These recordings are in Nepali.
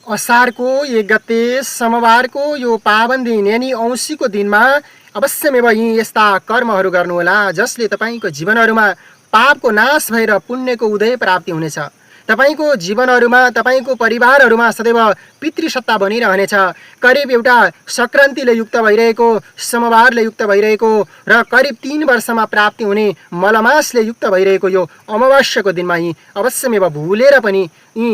असारको 1 गते सोमबारको यो पावन दिन यानी औँसीको दिनमा अवश्यमेव यी यस्ता कर्महरू गर्नुहोला जसले तपाईँको जीवनहरूमा पापको नाश भएर पुण्यको उदय प्राप्ति हुनेछ। तपाईँको जीवनहरूमा तपाईँको परिवारहरूमा सदैव पितृसत्ता बनिरहनेछ। करिब एउटा सङ्क्रान्तिले युक्त भइरहेको, सोमबारले युक्त भइरहेको र करिब 3 वर्षमा प्राप्ति हुने मलमासले युक्त भइरहेको यो अमावास्याको दिनमा यी अवश्यमेव भुलेर पनि यी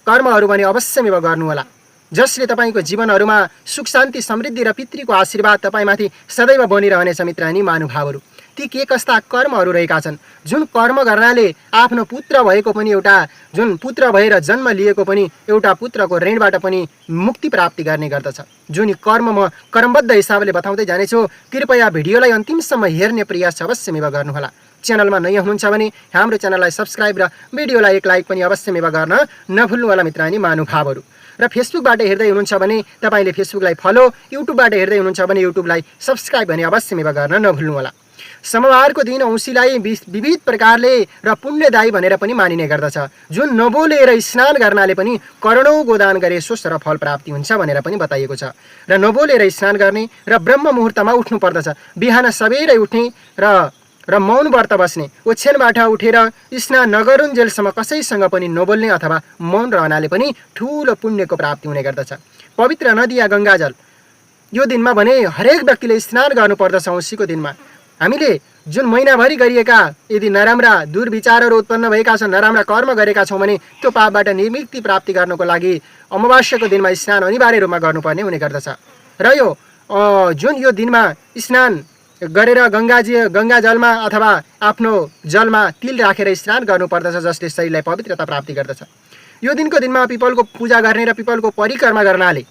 कर्महरू भने अवश्यमेव गर्नुहोला जसले तपाईँको जीवनहरूमा सुख शान्ति समृद्धि र पितृको आशीर्वाद तपाईँमाथि सदैव बनिरहनेछ। मित्र अनि महानुभावहरू, ती के कस्ता कर्महरू रहेका छन् जुन कर्म गर्नाले आफ्नो पुत्र भएको पनि एउटा जुन पुत्र भएर जन्म लिएको पनि एउटा पुत्रको ऋणबाट पनि मुक्ति प्राप्ति गर्ने गर्दछ। जुन कर्म म क्रमबद्ध हिसाबले बताउँदै जानेछु। कृपया भिडियोलाई अन्तिमसम्म हेर्ने प्रयास अवश्यमेव गर्नुहोला। च्यानलमा नयाँ हुनुहुन्छ भने हाम्रो च्यानललाई सब्स्क्राइब र भिडियोलाई एक लाइक पनि अवश्यमेव गर्न नभुल्नुहोला मित्र अनि महानुभावहरू। र फेसबुकबाट हेर्दै हुनुहुन्छ भने तपाईँले फेसबुकलाई फलो, युट्युबबाट हेर्दै हुनुहुन्छ भने युट्युबलाई सब्स्क्राइब भने अवश्यमेव गर्न नभुल्नुहोला। सोमबारको दिन औँसीलाई विविध प्रकारले र पुण्यदायी भनेर पनि मानिने गर्दछ। जुन नबोलेर स्नान गर्नाले पनि करोडौँ गोदान गरे सोच र फल प्राप्ति हुन्छ भनेर पनि बताइएको छ। र नबोलेर स्नान गर्ने र ब्रह्म मुहुर्तमा उठ्नु पर्दछ। बिहान सबेरै उठ्ने र मौन व्रत बस्ने, ओछ्यानबाट उठेर स्नान नगरुन्जेलसम्म कसैसँग पनि नबोल्ने अथवा मौन रहनाले पनि ठुलो पुण्यको प्राप्ति हुने गर्दछ। पवित्र नदी या गङ्गाजल यो दिनमा भने हरेक व्यक्तिले स्नान गर्नुपर्दछ। औँसीको दिनमा हामीले जुन महिनाभरि गरिएका यदि नराम्रा दुर्विचारहरू उत्पन्न भएका छन्, नराम्रा कर्म गरेका छौँ भने त्यो पापबाट निवृत्ति प्राप्ति गर्नको लागि अमावास्याको दिनमा स्नान अनिवार्य रूपमा गर्नुपर्ने हुने गर्दछ। र यो जुन यो दिनमा स्नान गरेर गङ्गाजलमा अथवा आफ्नो जलमा तिल राखेर स्नान गर्नुपर्दछ जसले शरीरलाई पवित्रता प्राप्ति गर्दछ। यो दिनको दिनमा पिपलको पूजा गर्ने र पिपलको परिक्रमा गर्नाले,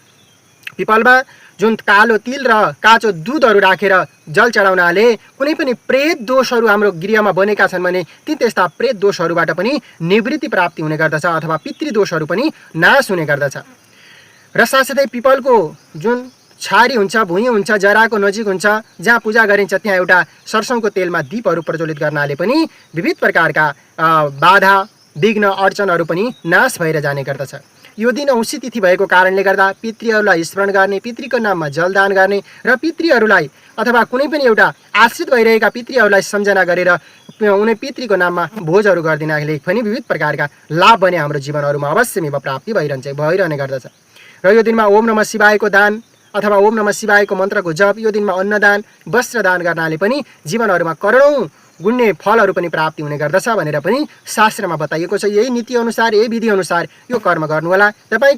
पिपलमा जुन कालो तिल र काँचो दुधहरू राखेर जल चढाउनाले कुनै पनि प्रेत दोषहरू हाम्रो गृहमा बनेका छन् भने ती त्यस्ता प्रेत दोषहरूबाट पनि निवृत्ति प्राप्ति हुने गर्दछ अथवा पितृदोषहरू पनि नाश हुने गर्दछ। र साथसाथै पिपलको जुन छारी हुन्छ, भुइँ हुन्छ, जराको नजिक हुन्छ, जहाँ पूजा गरिन्छ त्यहाँ एउटा सरसौँको तेलमा दीपहरू प्रज्वलित गर्नाले पनि विविध प्रकारका बाधा विघ्न अडचनहरू पनि नाश भएर जाने गर्दछ। यो दिन औँसी तिथि भएको कारणले गर्दा पितृहरूलाई स्मरण गर्ने, पितृको नाममा जलदान गर्ने र पितृहरूलाई अथवा कुनै पनि एउटा आश्रित भइरहेका पितृहरूलाई सम्झना गरेर उनी पितृको नाममा भोजहरू गरिदिनाले पनि विविध प्रकारका लाभ भने हाम्रो जीवनहरूमा अवश्यमेव प्राप्ति भइरहने गर्दछ। र यो दिनमा ओम नमः शिवायको दान अथवा ओम नमः शिवायको मन्त्रको जप, यो दिनमा अन्नदान, वस्त्रदान गर्नाले पनि जीवनहरूमा करोडौँ गुण्य फलहरू पनि प्राप्ति हुने गर्दछ भनेर पनि शास्त्रमा बताइएको छ। यही नीति अनुसार, यही विधि अनुसार यो कर्म गर्नुहोला। तपाईँ